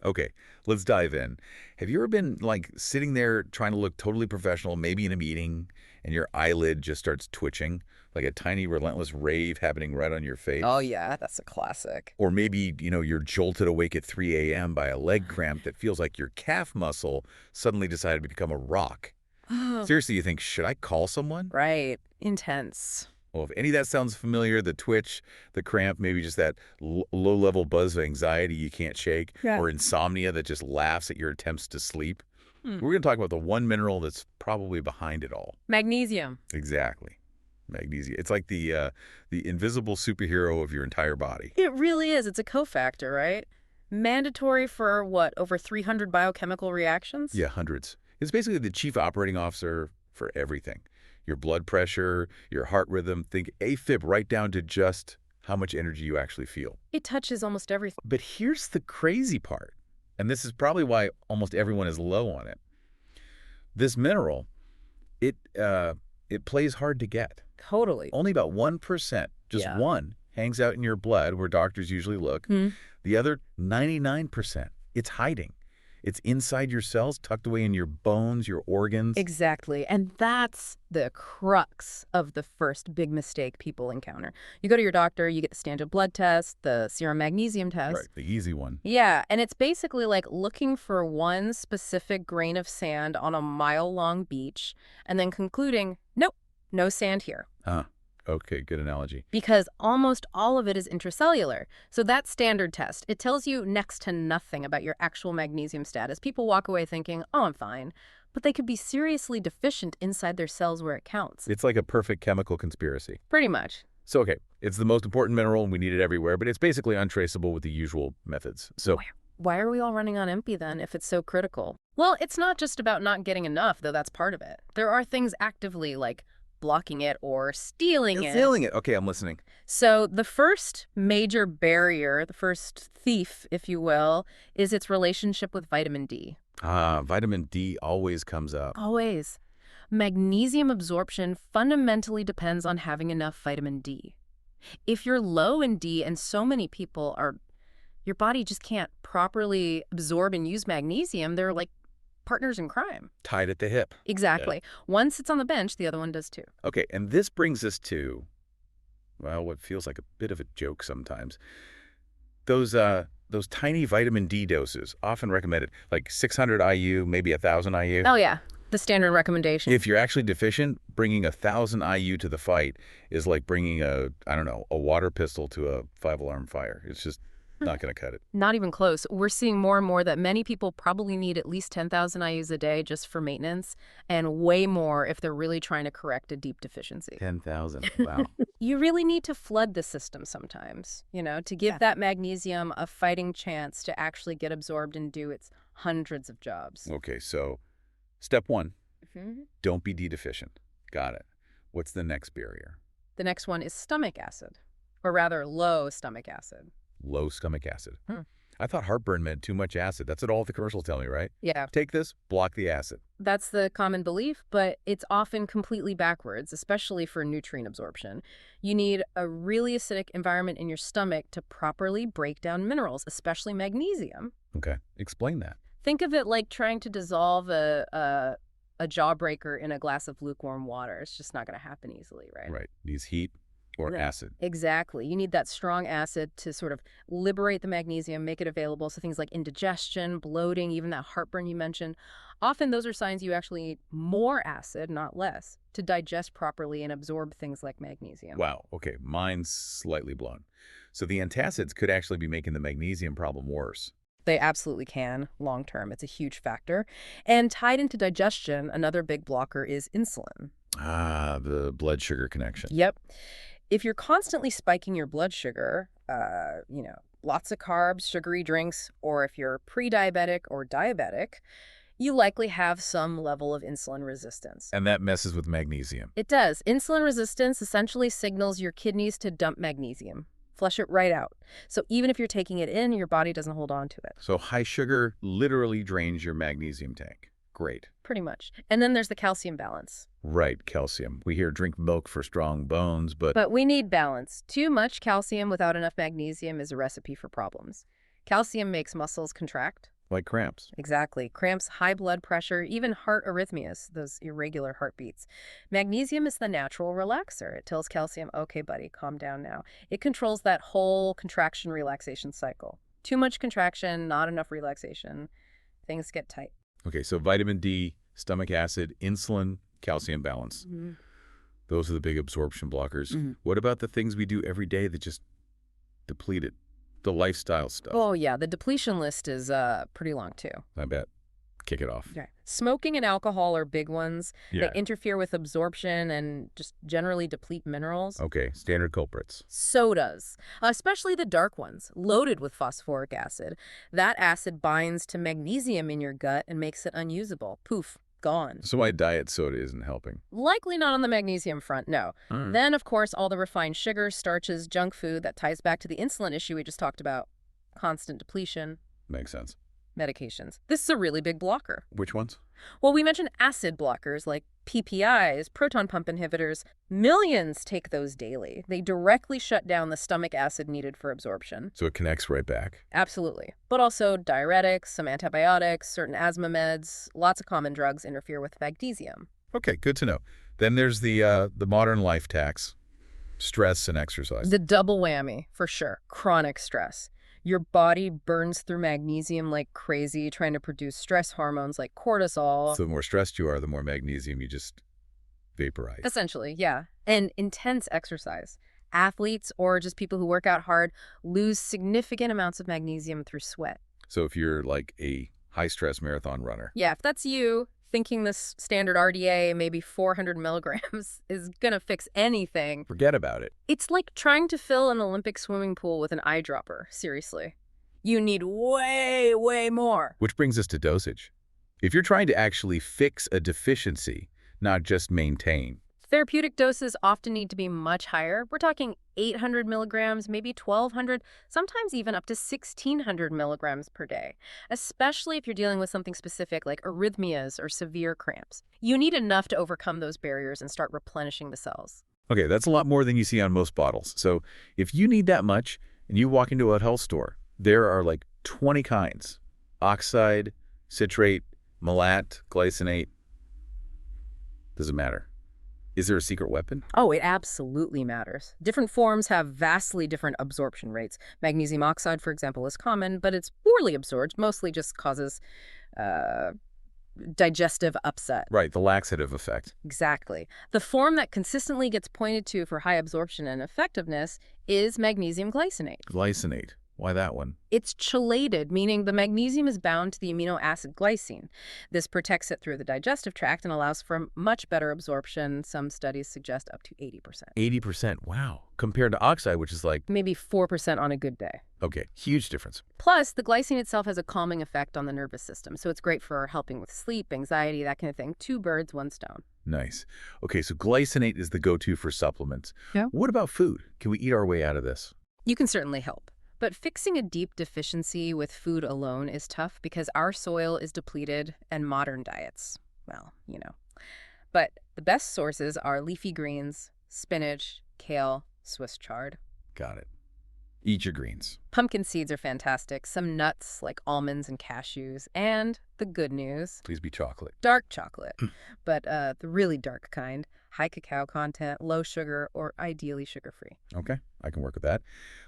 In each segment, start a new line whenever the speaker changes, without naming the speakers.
Okay, let's dive in. Have you ever been like sitting there trying to look totally professional, maybe in a meeting, and your eyelid just starts twitching, like a tiny relentless rave happening right on your
Oh
face?
yeah, that's a classic.
Or maybe, you're jolted awake at 3 a.m. by a leg cramp that feels like your calf muscle suddenly decided to become a rock. Seriously, you think, should I call someone?
Right. Intense.
Well, if any of that sounds familiar, the twitch, the cramp, maybe just that low-level buzz of anxiety you can't shake,
Yeah.
or insomnia that just laughs at your attempts to sleep,
Hmm.
we're going to talk about the one mineral that's probably behind it all.
Magnesium.
Exactly. Magnesium. It's like the invisible superhero of your entire body.
It really is. It's a cofactor, right? Mandatory for what, over 300 biochemical reactions?
Yeah, hundreds. It's basically the chief operating officer for everything. Your blood pressure, your heart rhythm, think AFib right down to just how much energy you actually feel.
It touches almost everything.
But here's the crazy part, and this is probably why almost everyone is low on it. This mineral, it plays hard to get.
Totally.
Only about 1%, just
Yeah.
one, hangs out in your blood where doctors usually look.
Hmm.
The other 99%, it's hiding. It's inside your cells, tucked away in your bones, your organs.
Exactly. And that's the crux of the first big mistake people encounter. You go to your doctor, you get the standard blood test, the serum magnesium test.
Right, the easy one.
Yeah, and it's basically like looking for one specific grain of sand on a mile-long beach and then concluding, nope, no sand here.
Huh. Okay, good analogy.
Because almost all of it is intracellular. So that standard test, it tells you next to nothing about your actual magnesium status. People walk away thinking, oh, I'm fine. But they could be seriously deficient inside their cells where it counts.
It's like a perfect chemical conspiracy.
Pretty much.
So, okay, it's the most important mineral and we need it everywhere, but it's basically untraceable with the usual methods. So,
Why are we all running on empty then if it's so critical? Well, it's not just about not getting enough, though that's part of it. There are things actively like blocking it or stealing it.
stealing it. Okay, I'm listening.
So the first major barrier, the first thief, if you will, is its relationship with vitamin D.
Vitamin D always comes up.
Always. Magnesium absorption fundamentally depends on having enough vitamin D. If you're low in D, and so many people are, your body just can't properly absorb and use magnesium, they're like partners in crime.
Tied at the hip.
Exactly. One sits on the bench, the other one does too.
Okay, and this brings us to, well, what feels like a bit of a joke sometimes. Those tiny vitamin D doses, often recommended, like 600 IU, maybe 1,000 IU.
Oh yeah, the standard recommendation.
If you're actually deficient, bringing 1,000 IU to the fight is like bringing a water pistol to a 5-alarm fire. It's just not going to cut it.
Not even close. We're seeing more and more that many people probably need at least 10,000 IUs a day just for maintenance, and way more if they're really trying to correct a deep deficiency.
10,000. Wow.
You really need to flood the system sometimes, to give that magnesium a fighting chance to actually get absorbed and do its hundreds of jobs.
Okay, so step one,
Mhm.
don't be D deficient. Got it. What's the next barrier?
The next one is stomach acid, or rather low stomach acid.
Low stomach acid.
Hmm.
I thought heartburn meant too much acid. That's what all the commercials tell me, right?
Yeah,
Take this, block the acid.
that's the common belief, but it's often completely backwards, especially for nutrient absorption. You need a really acidic environment in your stomach to properly break down minerals, especially magnesium.
Okay, explain that.
Think of it like trying to dissolve a jawbreaker in a glass of lukewarm water. It's just not going to happen easily, right?
Right, needs heat or
Yeah.
acid.
Exactly. You need that strong acid to sort of liberate the magnesium, make it available. So things like indigestion, bloating, even that heartburn you mentioned. Often those are signs you actually need more acid, not less, to digest properly and absorb things like magnesium.
Wow, okay, mine's slightly blown. So the antacids could actually be making the magnesium problem worse.
They absolutely can, long term. It's a huge factor. And tied into digestion, another big blocker is insulin.
The blood sugar connection.
Yep. If you're constantly spiking your blood sugar, lots of carbs, sugary drinks, or if you're pre-diabetic or diabetic, you likely have some level of insulin resistance.
And that messes with magnesium.
It does. Insulin resistance essentially signals your kidneys to dump magnesium, flush it right out. So even if you're taking it in, your body doesn't hold on to it.
So high sugar literally drains your magnesium tank. Great.
Pretty much. And then there's the calcium balance.
Right, calcium. We hear drink milk for strong bones, but
But we need balance. Too much calcium without enough magnesium is a recipe for problems. Calcium makes muscles contract.
Like cramps.
Exactly. Cramps, high blood pressure, even heart arrhythmias, those irregular heartbeats. Magnesium is the natural relaxer. It tells calcium, okay, buddy, calm down now. It controls that whole contraction-relaxation cycle. Too much contraction, not enough relaxation. Things get tight.
Okay, so vitamin D, stomach acid, insulin, calcium balance. Those are the big absorption blockers. What about the things we do every day that just deplete it? The lifestyle stuff.
Oh, yeah. The depletion list is pretty long, too.
I bet. Kick it off.
Okay. Smoking and alcohol are big ones.
Yeah.
They interfere with absorption and just generally deplete minerals.
Okay, standard culprits.
Sodas, especially the dark ones, loaded with phosphoric acid. That acid binds to magnesium in your gut and makes it unusable. Poof, gone.
So my diet soda isn't helping.
Likely not on the magnesium front, no. Then, of course, all the refined sugars, starches, junk food, that ties back to the insulin issue we just talked about. Constant depletion.
Makes sense.
Medications. This is a really big blocker.
Which ones?
Well, we mentioned acid blockers like PPIs, proton pump inhibitors. Millions take those daily. They directly shut down the stomach acid needed for absorption.
So it connects right back.
Absolutely. But also diuretics, some antibiotics, certain asthma meds, lots of common drugs interfere with magnesium.
Okay, good to know. Then there's the modern life tax, stress and exercise.
The double whammy, for sure. Chronic stress. Your body burns through magnesium like crazy, trying to produce stress hormones like cortisol.
So the more stressed you are, the more magnesium you just vaporize.
Essentially, yeah. And intense exercise. Athletes or just people who work out hard lose significant amounts of magnesium through sweat.
So if you're like a high-stress marathon runner.
Yeah, if that's you, thinking this standard RDA, maybe 400 milligrams, is going to fix anything.
Forget about it.
It's like trying to fill an Olympic swimming pool with an eyedropper, seriously. You need way, way more.
Which brings us to dosage. If you're trying to actually fix a deficiency, not just maintain.
Therapeutic doses often need to be much higher. We're talking 800 milligrams, maybe 1,200, sometimes even up to 1,600 milligrams per day, especially if you're dealing with something specific like arrhythmias or severe cramps. You need enough to overcome those barriers and start replenishing the cells.
Okay, that's a lot more than you see on most bottles. So if you need that much and you walk into a health store, there are like 20 kinds. Oxide, citrate, malat, glycinate. Doesn't matter. Is there a secret weapon?
Oh, it absolutely matters. Different forms have vastly different absorption rates. Magnesium oxide, for example, is common, but it's poorly absorbed, mostly just causes digestive upset.
Right, the laxative effect.
Exactly. The form that consistently gets pointed to for high absorption and effectiveness is magnesium glycinate.
Glycinate. Why that one?
It's chelated, meaning the magnesium is bound to the amino acid glycine. This protects it through the digestive tract and allows for much better absorption. Some studies suggest up to 80%.
80%, wow. Compared to oxide, which is like...
Maybe 4% on a good day.
Okay, huge difference.
Plus, the glycine itself has a calming effect on the nervous system, so it's great for helping with sleep, anxiety, that kind of thing. 2 birds, 1 stone.
Nice. Okay, so glycinate is the go-to for supplements.
Yeah.
What about food? Can we eat our way out of this?
You can certainly help. But fixing a deep deficiency with food alone is tough because our soil is depleted and modern diets, well, you know. But the best sources are leafy greens, spinach, kale, Swiss chard.
Got it. Eat your greens.
Pumpkin seeds are fantastic, some nuts like almonds and cashews, and the good news,
Please be chocolate.
dark chocolate, but the really dark kind, high cacao content, low sugar, or ideally sugar-free.
Okay, I can work with that.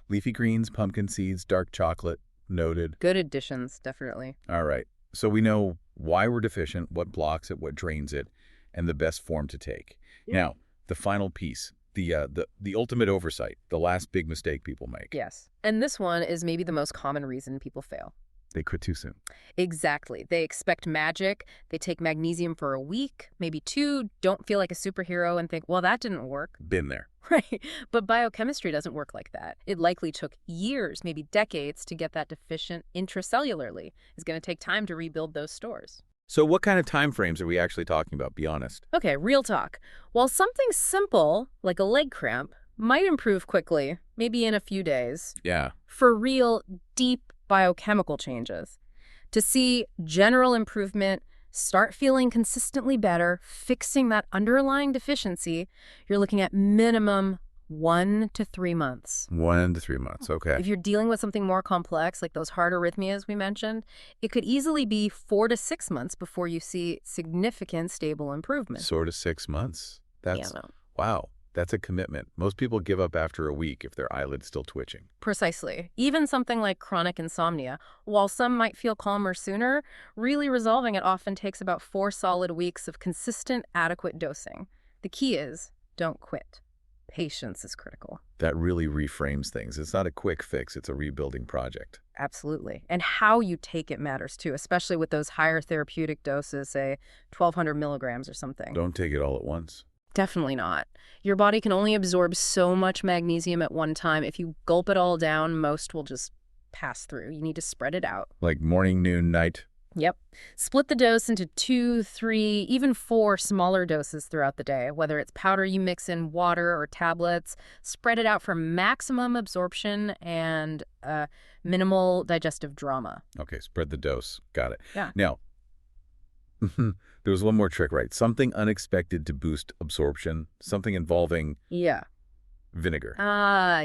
Leafy greens, pumpkin seeds, dark chocolate, noted.
Good additions, definitely.
All right, so we know why we're deficient, what blocks it, what drains it, and the best form to take.
Yeah.
Now, the final piece, the ultimate oversight, the last big mistake people make.
Yes. And this one is maybe the most common reason people fail.
They quit too soon.
Exactly. They expect magic. They take magnesium for a week, maybe 2, don't feel like a superhero and think, well, that didn't work.
Been there.
Right. But biochemistry doesn't work like that. It likely took years, maybe decades, to get that deficient intracellularly. It's going to take time to rebuild those stores.
So what kind of time frames are we actually talking about? Be honest.
Okay, real talk. While something simple, like a leg cramp, might improve quickly, maybe in a few days,
Yeah.
for real, deep biochemical changes, to see general improvement, start feeling consistently better, fixing that underlying deficiency, you're looking at minimum 1 to 3 months.
1 to 3 months, okay.
If you're dealing with something more complex, like those heart arrhythmias we mentioned, it could easily be 4 to 6 months before you see significant stable improvement.
Sort of 6 months.
Yeah, no.
Wow, that's a commitment. Most people give up after a week if their eyelid's still twitching.
Precisely. Even something like chronic insomnia, while some might feel calmer sooner, really resolving it often takes about 4 solid weeks of consistent, adequate dosing. The key is, don't quit. Patience is critical.
That really reframes things. It's not a quick fix, it's a rebuilding project.
Absolutely. And how you take it matters too, especially with those higher therapeutic doses, say 1,200 milligrams or something.
Don't take it all at once.
Definitely not. Your body can only absorb so much magnesium at one time. If you gulp it all down, most will just pass through. You need to spread it out.
Like morning, noon, night?
Yep. Split the dose into 2, 3, even 4 smaller doses throughout the day. Whether it's powder you mix in water or tablets, spread it out for maximum absorption and minimal digestive drama.
Okay, spread the dose. Got it.
Yeah.
Now, there was one more trick, right? Something unexpected to boost absorption, something involving
Yeah.
vinegar.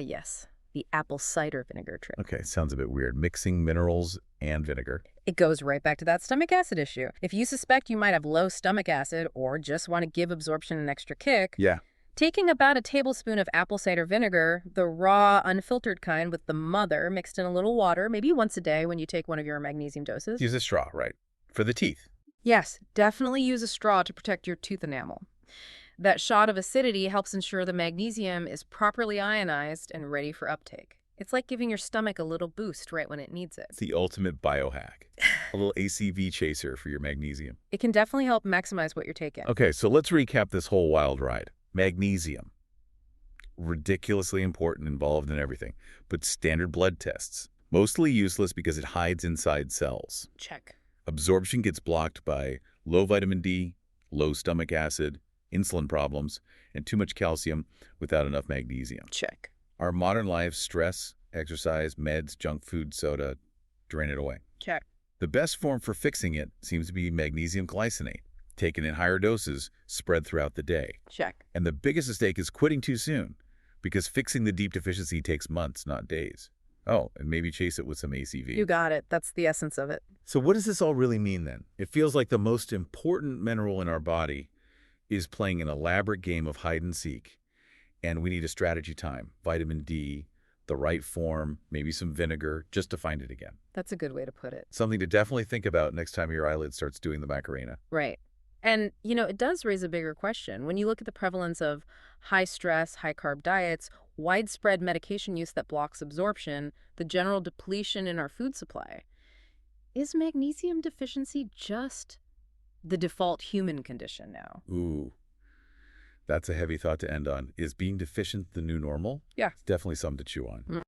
Yes. The apple cider vinegar trick.
Okay, sounds a bit weird. Mixing minerals and vinegar.
It goes right back to that stomach acid issue. If you suspect you might have low stomach acid or just want to give absorption an extra kick,
Yeah.
taking about a tablespoon of apple cider vinegar, the raw, unfiltered kind with the mother, mixed in a little water, maybe once a day when you take one of your magnesium doses.
Use a straw, right? For the teeth.
Yes, definitely use a straw to protect your tooth enamel. That shot of acidity helps ensure the magnesium is properly ionized and ready for uptake. It's like giving your stomach a little boost right when it needs it.
It's the ultimate biohack. A little ACV chaser for your magnesium.
It can definitely help maximize what you're taking.
Okay, so let's recap this whole wild ride. Magnesium. Ridiculously important, involved in everything. But standard blood tests. Mostly useless because it hides inside cells.
Check.
Absorption gets blocked by low vitamin D, low stomach acid, insulin problems, and too much calcium without enough magnesium.
Check.
Our modern lives, stress, exercise, meds, junk food, soda, drain it away.
Check.
The best form for fixing it seems to be magnesium glycinate, taken in higher doses, spread throughout the day.
Check.
And the biggest mistake is quitting too soon, because fixing the deep deficiency takes months, not days. Oh, and maybe chase it with some ACV.
You got it. That's the essence of it.
So what does this all really mean then? It feels like the most important mineral in our body is playing an elaborate game of hide and seek, and we need a strategy time, vitamin D, the right form, maybe some vinegar, just to find it again.
That's a good way to put it.
Something to definitely think about next time your eyelid starts doing the Macarena.
Right. And, it does raise a bigger question. When you look at the prevalence of high-stress, high-carb diets, widespread medication use that blocks absorption, the general depletion in our food supply, is magnesium deficiency just the default human condition now?
Ooh, that's a heavy thought to end on. Is being deficient the new normal?
Yeah.
It's definitely something to chew on.